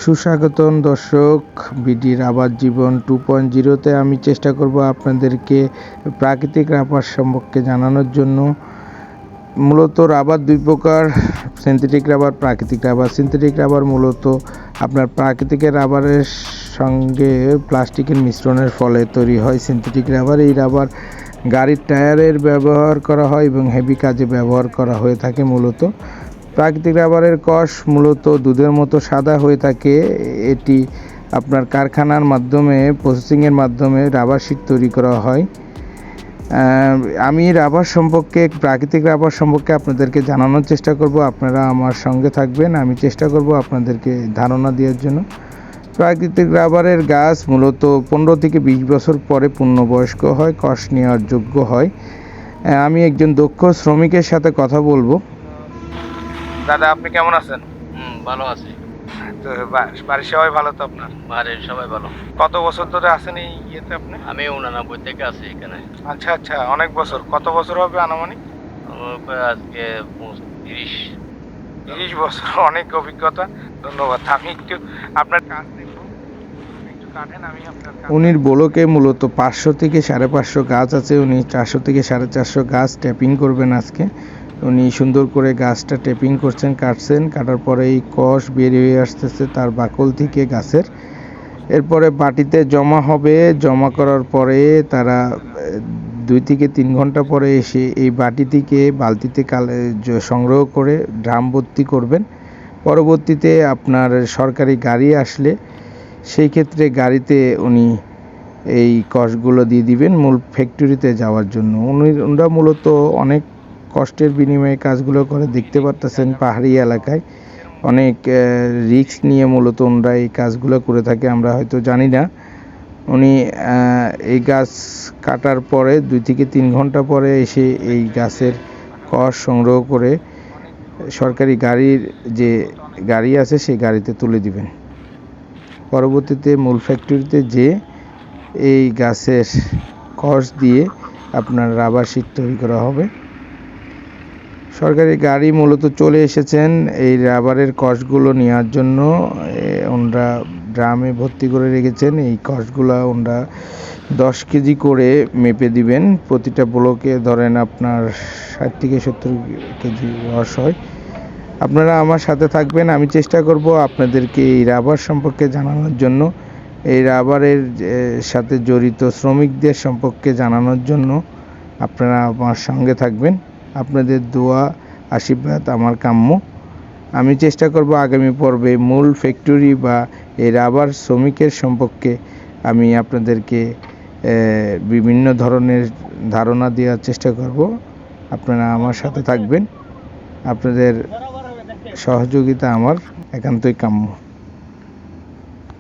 সুস্বাগতম দর্শক, বিডির আবাস জীবন 2.0-তে আমি চেষ্টা করব আপনাদেরকে প্রাকৃতিক রাবার সম্পর্কে জানানোর জন্য। মূলত রাবার দুই প্রকার, সিনথেটিক রাবার, প্রাকৃতিক রাবার। সিনথেটিক রাবার মূলত আপনার প্রাকৃতিক রাবারের সঙ্গে প্লাস্টিকের মিশ্রণের ফলে তৈরি হয় সিনথেটিক রাবার। এই রাবার গাড়ির টায়ারের ব্যবহার করা হয় এবং হেভি কাজে ব্যবহার করা হয়ে থাকে। মূলত প্রাকৃতিক রাবারের কষ মূলত দুধের মতো সাদা হয়ে থাকে। এটি আপনার কারখানার মাধ্যমে প্রসেসিংয়ের মাধ্যমে রাবার শিট তৈরি করা হয়। আমি রাবার সম্পর্কে, প্রাকৃতিক রাবার সম্পর্কে আপনাদেরকে জানানোর চেষ্টা করব। আপনারা আমার সঙ্গে থাকবেন, আমি চেষ্টা করব আপনাদেরকে ধারণা দেওয়ার জন্য। প্রাকৃতিক রাবারের গাছ মূলত 15 থেকে 20 বছর পরে পূর্ণবয়স্ক হয়, কষ নেওয়ার যোগ্য হয়। আমি একজন দক্ষ শ্রমিকের সাথে কথা বলবো। দাদা, আপনি কেমন আছেন? ভালো আছি। তো বাড়ির সবাই ভালো তো আপনার? বাড়ির সবাই ভালো। কত বছর ধরে আছেন এই ইয়েতে আপনি? আমি 89 থেকে আছি এখানে। আচ্ছা আচ্ছা, অনেক বছর। কত বছর হবে আনুমানিক? আজকে 30 বছর, অনেক অভিজ্ঞতা। ধন্যবাদ। আমি একটু আপনার কাজ দেখবো, একটু কাটেন, আমি আপনার উনির ব্লকে মূলত 500 থেকে 550 গাছ আছে। উনি 400 থেকে 450 গাছ ট্যাপিং করবেন আজকে। উনি সুন্দর করে গাছটা ট্যাপিং করছেন, কাটছেন। কাটার পরে এই কষ বের হয়ে আসতেছে তার বাকল থেকে গাছের। এরপরে বাটিতে জমা হবে। জমা করার পরে তারা 2 থেকে 3 ঘন্টা পরে এসে এই বাটি থেকে বালতিতে সংগ্রহ করে ড্রাম ভর্তি করবেন। পরবর্তীতে আপনার সরকারি গাড়ি আসলে সেই ক্ষেত্রে গাড়িতে উনি এই কষগুলো দিয়ে দিবেন মূল ফ্যাক্টরিতে যাওয়ার জন্য। ওনারা মূলত অনেক কষ্টের বিনিময়ে কাজগুলো করে। দেখতে পারতেছেন পাহাড়ি এলাকায় অনেক রিস্ক নিয়ে মূলত ওনারা এই কাজগুলো করে থাকে, আমরা হয়তো জানি না। উনি এই গাছ কাটার পরে 2 থেকে 3 ঘন্টা পরে এসে এই গাছের কষ সংগ্রহ করে সরকারি গাড়ির যে গাড়ি আছে সেই গাড়িতে তুলে দিবেন। পরবর্তীতে মূল ফ্যাক্টরিতে যে এই গাছের কষ দিয়ে আপনার রাবার শিট তৈরি করা হবে। সরকারি গাড়ি মূলত চলে এসেছেন এই রাবারের কষগুলো নেওয়ার জন্য। ওনারা ড্রামে ভর্তি করে রেখেছেন। এই কষগুলো ওনারা 10 কেজি করে মেপে দিবেন। প্রতিটা ব্লকে ধরেন আপনার 60 থেকে 70 কেজি রস হয়। আপনারা আমার সাথে থাকবেন, আমি চেষ্টা করব আপনাদেরকে এই রাবার সম্পর্কে জানানোর জন্য, এই রাবারের সাথে জড়িত শ্রমিকদের সম্পর্কে জানানোর জন্য। আপনারা আমার সঙ্গে থাকবেন। আপনাদের দোয়া আশীর্বাদ আমার কাম্য। আমি চেষ্টা করব আগামী পর্বে মূল ফ্যাক্টরি বা এই রাবার শ্রমিকের সম্পর্কে আমি আপনাদেরকে বিভিন্ন ধরনের ধারণা দেওয়ার চেষ্টা করব। আপনারা আমার সাথে থাকবেন। আপনাদের সহযোগিতা আমার একান্তই কাম্য।